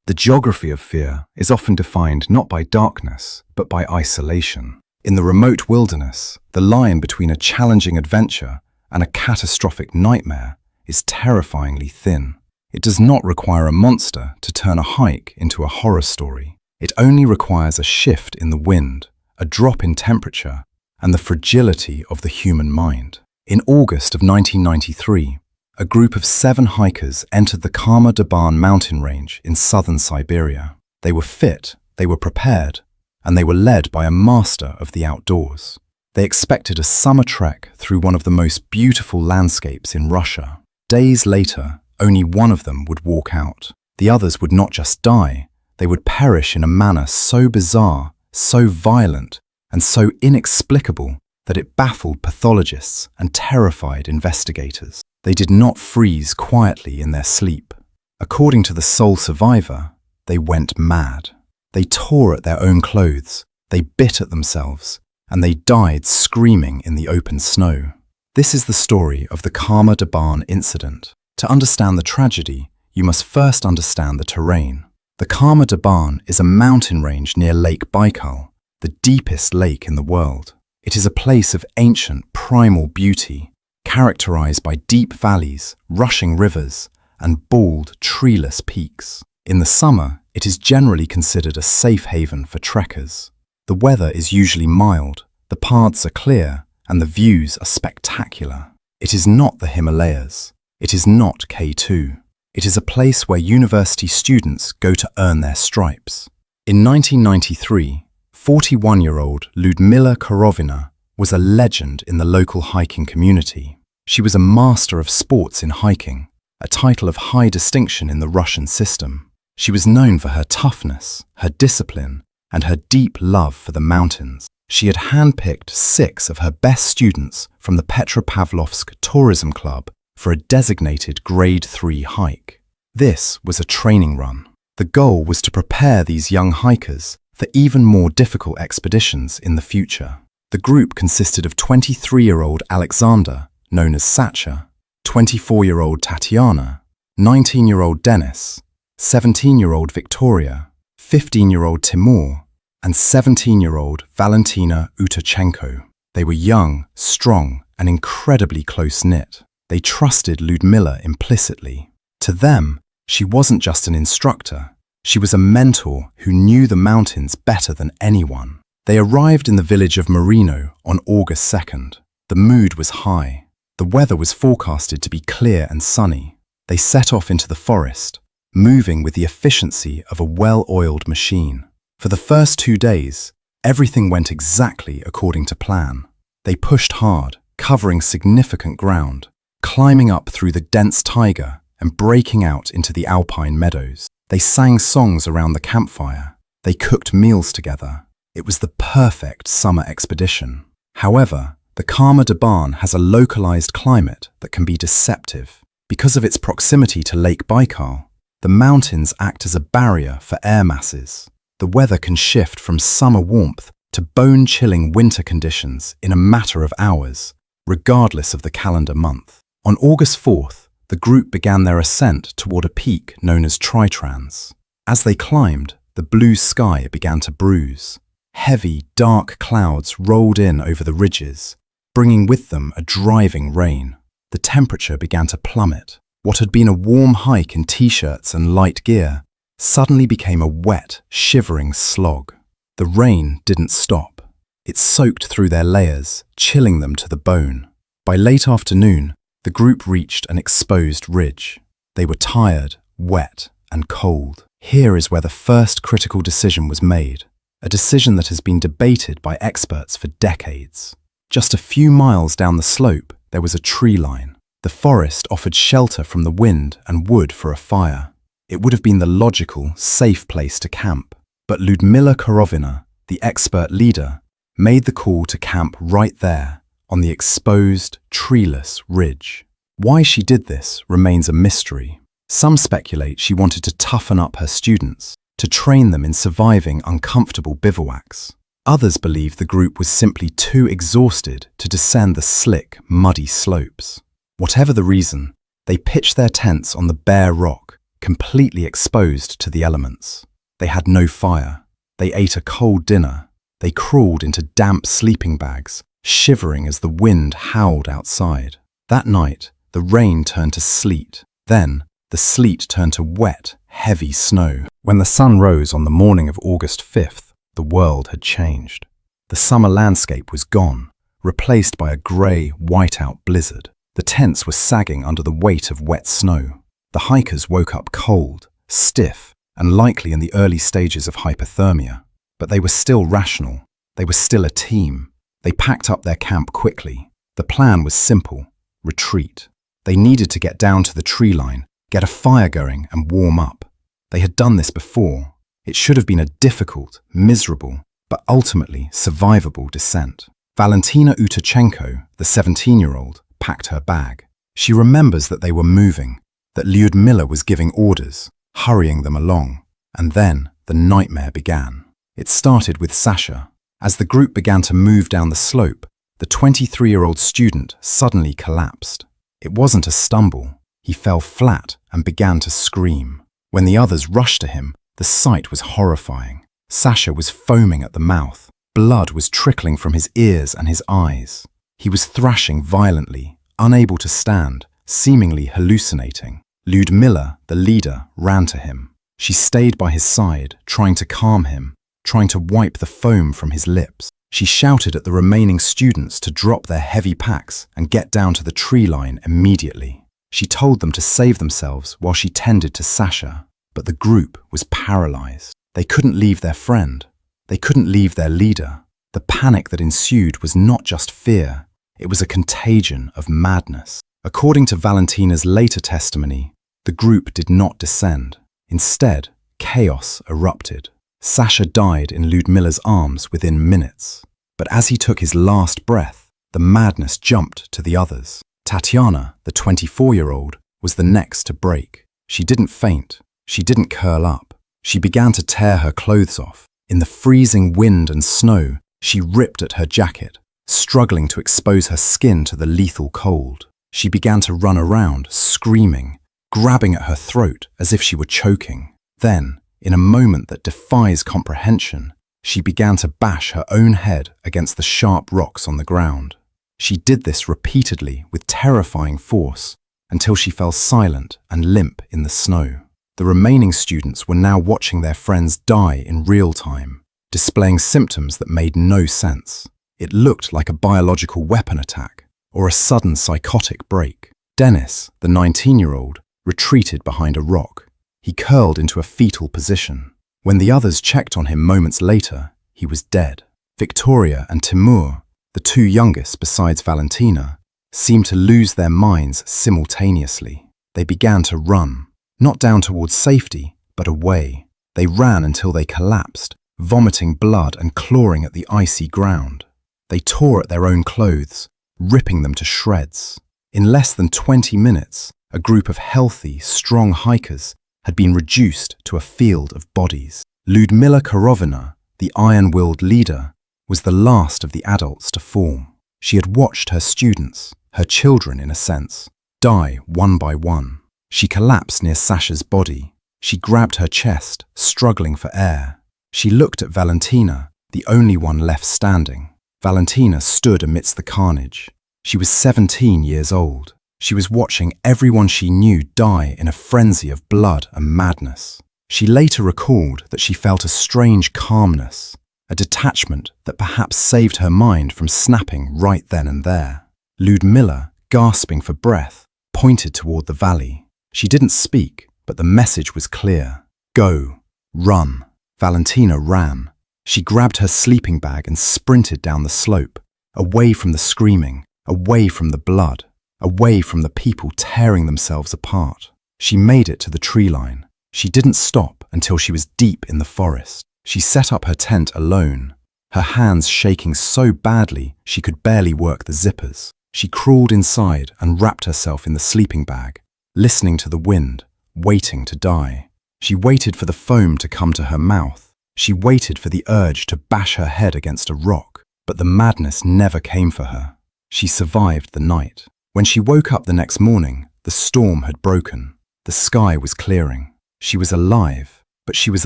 The geography of fear is often defined not by darkness, but by isolation. In the remote wilderness, the line between a challenging adventure and a catastrophic nightmare is terrifyingly thin. It does not require a monster to turn a hike into a horror story. It only requires a shift in the wind, a drop in temperature, and the fragility of the human mind. In August of 1993, a group of 7 hikers entered the Khamar Daban mountain range in southern Siberia. They were fit, they were prepared, and they were led by a master of the outdoors. They expected a summer trek through one of the most beautiful landscapes in Russia. Days later, only one of them would walk out. The others would not just die, they would perish in a manner so bizarre, so violent, and so inexplicable that it baffled pathologists and terrified investigators. They did not freeze quietly in their sleep. According to the sole survivor, they went mad. They tore at their own clothes, they bit at themselves, and they died screaming in the open snow. This is the story of the Khamar Daban incident. To understand the tragedy, you must first understand the terrain. The Khamar Daban is a mountain range near Lake Baikal, the deepest lake in the world. It is a place of ancient, primal beauty, characterized by deep valleys, rushing rivers, and bald, treeless peaks. In the summer, it is generally considered a safe haven for trekkers. The weather is usually mild, the paths are clear, and the views are spectacular. It is not the Himalayas. It is not K2. It is a place where university students go to earn their stripes. In 1993, 41-year-old Lyudmila Korovina was a legend in the local hiking community. She was a master of sports in hiking, a title of high distinction in the Russian system. She was known for her toughness, her discipline, and her deep love for the mountains. She had handpicked 6 of her best students from the Petropavlovsk Tourism Club for a designated Grade 3 hike. This was a training run. The goal was to prepare these young hikers for even more difficult expeditions in the future. The group consisted of 23-year-old Alexander, known as Sacha, 24-year-old Tatiana, 19-year-old Denis, 17-year-old Victoria, 15-year-old Timur, and 17-year-old Valentina Utachenko. They were young, strong, and incredibly close-knit. They trusted Lyudmila implicitly. To them, she wasn't just an instructor. She was a mentor who knew the mountains better than anyone. They arrived in the village of Marino on August 2nd. The mood was high. The weather was forecasted to be clear and sunny. They set off into the forest, moving with the efficiency of a well-oiled machine. For the first 2 days, everything went exactly according to plan. They pushed hard, covering significant ground, climbing up through the dense taiga and breaking out into the alpine meadows. They sang songs around the campfire. They cooked meals together. It was the perfect summer expedition. However, the Khamar Daban has a localized climate that can be deceptive. Because of its proximity to Lake Baikal, the mountains act as a barrier for air masses. The weather can shift from summer warmth to bone-chilling winter conditions in a matter of hours, regardless of the calendar month. On August 4th, the group began their ascent toward a peak known as Tritrans. As they climbed, the blue sky began to bruise. Heavy, dark clouds rolled in over the ridges, bringing with them a driving rain. The temperature began to plummet. What had been a warm hike in t-shirts and light gear suddenly became a wet, shivering slog. The rain didn't stop. It soaked through their layers, chilling them to the bone. By late afternoon, the group reached an exposed ridge. They were tired, wet, and cold. Here is where the first critical decision was made, a decision that has been debated by experts for decades. Just a few miles down the slope, there was a tree line. The forest offered shelter from the wind and wood for a fire. It would have been the logical, safe place to camp. But Lyudmila Korovina, the expert leader, made the call to camp right there, on the exposed, treeless ridge. Why she did this remains a mystery. Some speculate she wanted to toughen up her students, to train them in surviving uncomfortable bivouacs. Others believe the group was simply too exhausted to descend the slick, muddy slopes. Whatever the reason, they pitched their tents on the bare rock, completely exposed to the elements. They had no fire. They ate a cold dinner. They crawled into damp sleeping bags, shivering as the wind howled outside. That night, the rain turned to sleet. Then, the sleet turned to wet, heavy snow. When the sun rose on the morning of August 5th, the world had changed. The summer landscape was gone, replaced by a grey, white-out blizzard. The tents were sagging under the weight of wet snow. The hikers woke up cold, stiff, and likely in the early stages of hypothermia. But they were still rational. They were still a team. They packed up their camp quickly. The plan was simple: retreat. They needed to get down to the tree line, get a fire going, and warm up. They had done this before. It should have been a difficult, miserable, but ultimately survivable descent. Valentina Utachenko, the 17-year-old, packed her bag. She remembers that they were moving, that Lyudmila was giving orders, hurrying them along. And then the nightmare began. It started with Sasha. As the group began to move down the slope, the 23-year-old student suddenly collapsed. It wasn't a stumble. He fell flat and began to scream. When the others rushed to him, the sight was horrifying. Sasha was foaming at the mouth. Blood was trickling from his ears and his eyes. He was thrashing violently, unable to stand, seemingly hallucinating. Lyudmila, the leader, ran to him. She stayed by his side, trying to calm him, trying to wipe the foam from his lips. She shouted at the remaining students to drop their heavy packs and get down to the tree line immediately. She told them to save themselves while she tended to Sasha. But the group was paralyzed. They couldn't leave their friend. They couldn't leave their leader. The panic that ensued was not just fear. It was a contagion of madness. According to Valentina's later testimony, the group did not descend. Instead, chaos erupted. Sasha died in Lyudmila's arms within minutes. But as he took his last breath, the madness jumped to the others. Tatiana, the 24-year-old, was the next to break. She didn't faint. She didn't curl up. She began to tear her clothes off. In the freezing wind and snow, she ripped at her jacket, struggling to expose her skin to the lethal cold. She began to run around, screaming, grabbing at her throat as if she were choking. Then, in a moment that defies comprehension, she began to bash her own head against the sharp rocks on the ground. She did this repeatedly with terrifying force until she fell silent and limp in the snow. The remaining students were now watching their friends die in real time, displaying symptoms that made no sense. It looked like a biological weapon attack or a sudden psychotic break. Dennis, the 19-year-old, retreated behind a rock. He curled into a fetal position. When the others checked on him moments later, he was dead. Victoria and Timur, the two youngest besides Valentina, seemed to lose their minds simultaneously. They began to run. Not down towards safety, but away. They ran until they collapsed, vomiting blood and clawing at the icy ground. They tore at their own clothes, ripping them to shreds. In less than 20 minutes, a group of healthy, strong hikers had been reduced to a field of bodies. Lyudmila Korovina, the iron-willed leader, was the last of the adults to form. She had watched her students, her children in a sense, die one by one. She collapsed near Sasha's body. She grabbed her chest, struggling for air. She looked at Valentina, the only one left standing. Valentina stood amidst the carnage. She was 17 years old. She was watching everyone she knew die in a frenzy of blood and madness. She later recalled that she felt a strange calmness, a detachment that perhaps saved her mind from snapping right then and there. Lyudmila, gasping for breath, pointed toward the valley. She didn't speak, but the message was clear. Go. Run. Valentina ran. She grabbed her sleeping bag and sprinted down the slope, away from the screaming, away from the blood, away from the people tearing themselves apart. She made it to the tree line. She didn't stop until she was deep in the forest. She set up her tent alone, her hands shaking so badly she could barely work the zippers. She crawled inside and wrapped herself in the sleeping bag, listening to the wind, waiting to die. She waited for the foam to come to her mouth. She waited for the urge to bash her head against a rock, but the madness never came for her. She survived the night. When she woke up the next morning, the storm had broken. The sky was clearing. She was alive, but she was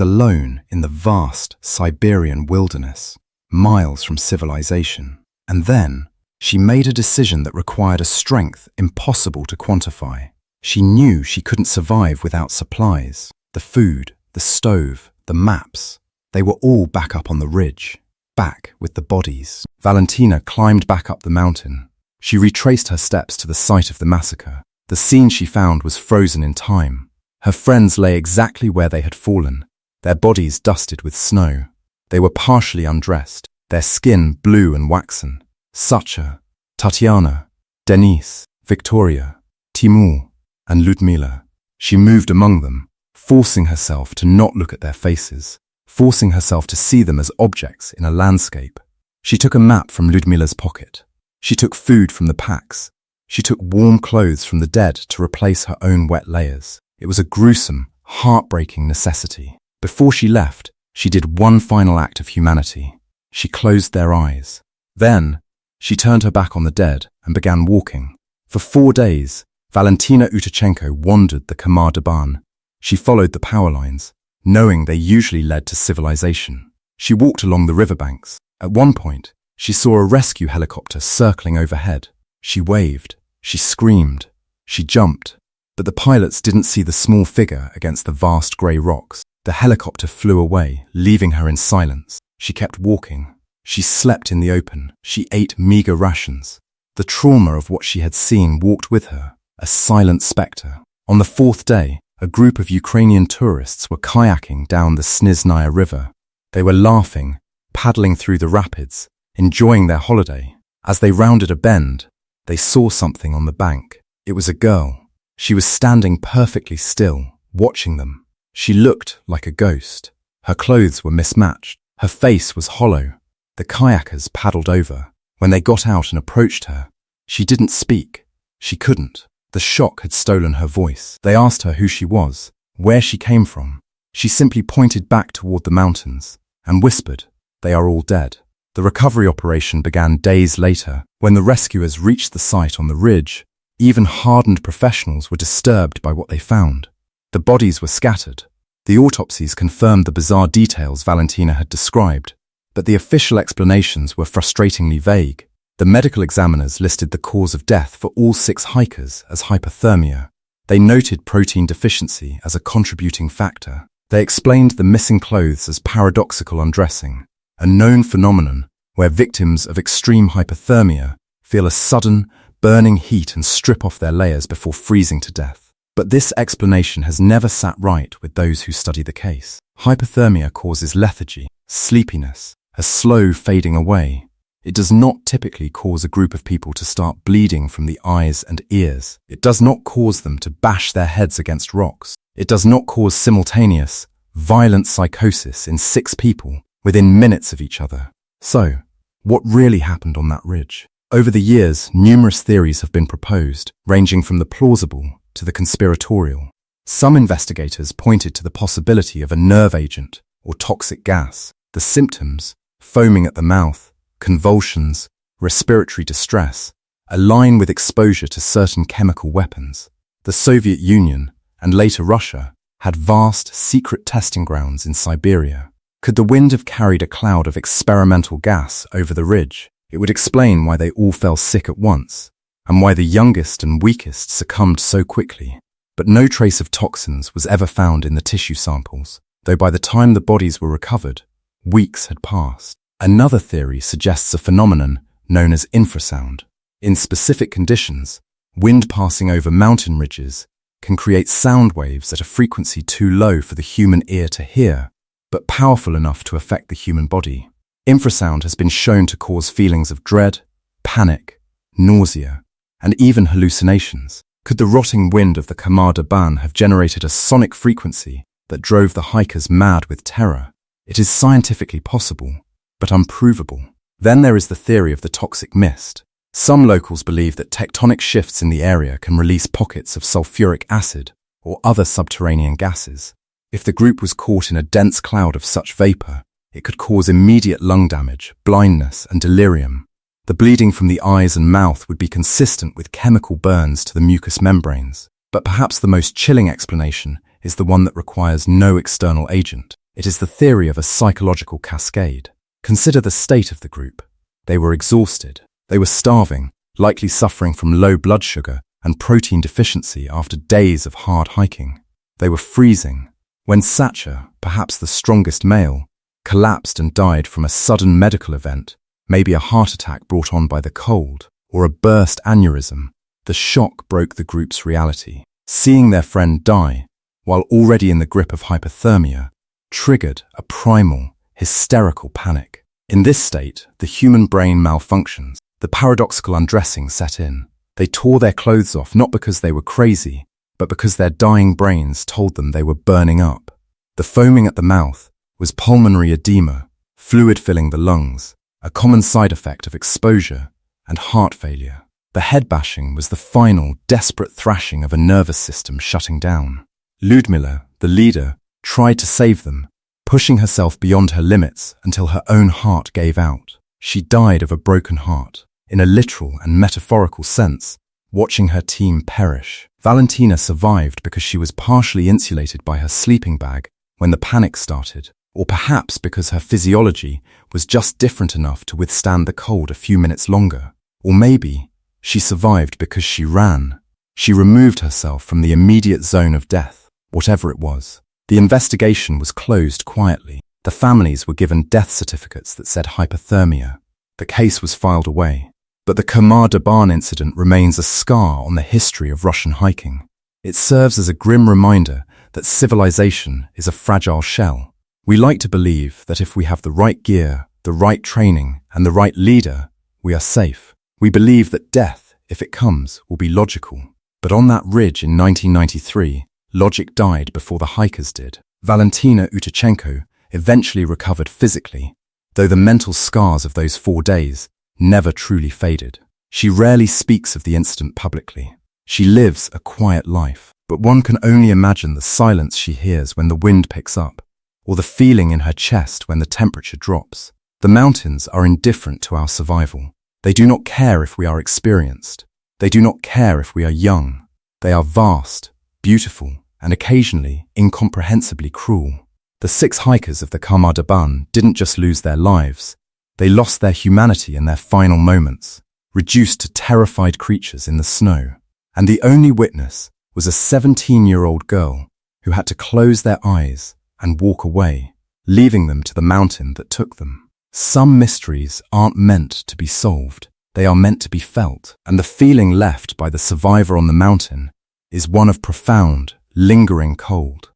alone in the vast Siberian wilderness, miles from civilization. And then, she made a decision that required a strength impossible to quantify. She knew she couldn't survive without supplies. The food, the stove, the maps. They were all back up on the ridge, back with the bodies. Valentina climbed back up the mountain. She retraced her steps to the site of the massacre. The scene she found was frozen in time. Her friends lay exactly where they had fallen, their bodies dusted with snow. They were partially undressed, their skin blue and waxen. Sacha, Tatiana, Denise, Victoria, Timur, and Lyudmila. She moved among them, forcing herself to not look at their faces, forcing herself to see them as objects in a landscape. She took a map from Lyudmila's pocket. She took food from the packs. She took warm clothes from the dead to replace her own wet layers. It was a gruesome, heartbreaking necessity. Before she left, she did one final act of humanity. She closed their eyes. Then, she turned her back on the dead and began walking. For 4 days, Valentina Utachenko wandered the Khamar Daban. She followed the power lines, knowing they usually led to civilization. She walked along the riverbanks. At one point, she saw a rescue helicopter circling overhead. She waved, she screamed, she jumped. But the pilots didn't see the small figure against the vast grey rocks. The helicopter flew away, leaving her in silence. She kept walking. She slept in the open. She ate meager rations. The trauma of what she had seen walked with her, a silent spectre. On the 4th day, a group of Ukrainian tourists were kayaking down the Snizhnaya River. They were laughing, paddling through the rapids, enjoying their holiday. As they rounded a bend, they saw something on the bank. It was a girl. She was standing perfectly still, watching them. She looked like a ghost. Her clothes were mismatched. Her face was hollow. The kayakers paddled over. When they got out and approached her, she didn't speak. She couldn't. The shock had stolen her voice. They asked her who she was, where she came from. She simply pointed back toward the mountains and whispered, "They are all dead." The recovery operation began days later. When the rescuers reached the site on the ridge, even hardened professionals were disturbed by what they found. The bodies were scattered. The autopsies confirmed the bizarre details Valentina had described, but the official explanations were frustratingly vague. The medical examiners listed the cause of death for all 6 hikers as hypothermia. They noted protein deficiency as a contributing factor. They explained the missing clothes as paradoxical undressing, a known phenomenon where victims of extreme hypothermia feel a sudden, burning heat and strip off their layers before freezing to death. But this explanation has never sat right with those who study the case. Hypothermia causes lethargy, sleepiness, a slow fading away. It does not typically cause a group of people to start bleeding from the eyes and ears. It does not cause them to bash their heads against rocks. It does not cause simultaneous, violent psychosis in 6 people within minutes of each other. So, what really happened on that ridge? Over the years, numerous theories have been proposed, ranging from the plausible to the conspiratorial. Some investigators pointed to the possibility of a nerve agent or toxic gas. The symptoms, foaming at the mouth, convulsions, respiratory distress, align with exposure to certain chemical weapons. The Soviet Union, and later Russia, had vast, secret testing grounds in Siberia. Could the wind have carried a cloud of experimental gas over the ridge? It would explain why they all fell sick at once, and why the youngest and weakest succumbed so quickly. But no trace of toxins was ever found in the tissue samples, though by the time the bodies were recovered, weeks had passed. Another theory suggests a phenomenon known as infrasound. In specific conditions, wind passing over mountain ridges can create sound waves at a frequency too low for the human ear to hear, but powerful enough to affect the human body. Infrasound has been shown to cause feelings of dread, panic, nausea, and even hallucinations. Could the rotting wind of the Khamar Daban have generated a sonic frequency that drove the hikers mad with terror? It is scientifically possible, but unprovable. Then there is the theory of the toxic mist. Some locals believe that tectonic shifts in the area can release pockets of sulfuric acid or other subterranean gases. If the group was caught in a dense cloud of such vapor, it could cause immediate lung damage, blindness, and delirium. The bleeding from the eyes and mouth would be consistent with chemical burns to the mucous membranes. But perhaps the most chilling explanation is the one that requires no external agent. It is the theory of a psychological cascade. Consider the state of the group. They were exhausted. They were starving, likely suffering from low blood sugar and protein deficiency after days of hard hiking. They were freezing. When Sacha, perhaps the strongest male, collapsed and died from a sudden medical event, maybe a heart attack brought on by the cold, or a burst aneurysm, the shock broke the group's reality. Seeing their friend die, while already in the grip of hypothermia, triggered a primal, hysterical panic. In this state, the human brain malfunctions. The paradoxical undressing set in. They tore their clothes off not because they were crazy, but because their dying brains told them they were burning up. The foaming at the mouth was pulmonary edema, fluid filling the lungs, a common side effect of exposure and heart failure. The head bashing was the final, desperate thrashing of a nervous system shutting down. Lyudmila, the leader, tried to save them, pushing herself beyond her limits until her own heart gave out. She died of a broken heart, in a literal and metaphorical sense, watching her team perish. Valentina survived because she was partially insulated by her sleeping bag when the panic started, or perhaps because her physiology was just different enough to withstand the cold a few minutes longer. Or maybe she survived because she ran. She removed herself from the immediate zone of death, whatever it was. The investigation was closed quietly. The families were given death certificates that said hypothermia. The case was filed away. But the Khamar Daban incident remains a scar on the history of Russian hiking. It serves as a grim reminder that civilization is a fragile shell. We like to believe that if we have the right gear, the right training, and the right leader, we are safe. We believe that death, if it comes, will be logical. But on that ridge in 1993, logic died before the hikers did. Valentina Utachenko eventually recovered physically, though the mental scars of those 4 days never truly faded. She rarely speaks of the incident publicly. She lives a quiet life, but one can only imagine the silence she hears when the wind picks up, or the feeling in her chest when the temperature drops. The mountains are indifferent to our survival. They do not care if we are experienced. They do not care if we are young. They are vast, beautiful, and occasionally incomprehensibly cruel. The 6 hikers of the Khamar Daban didn't just lose their lives. They lost their humanity in their final moments, reduced to terrified creatures in the snow. And the only witness was a 17-year-old girl who had to close their eyes and walk away, leaving them to the mountain that took them. Some mysteries aren't meant to be solved. They are meant to be felt, and the feeling left by the survivor on the mountain is one of profound, lingering cold.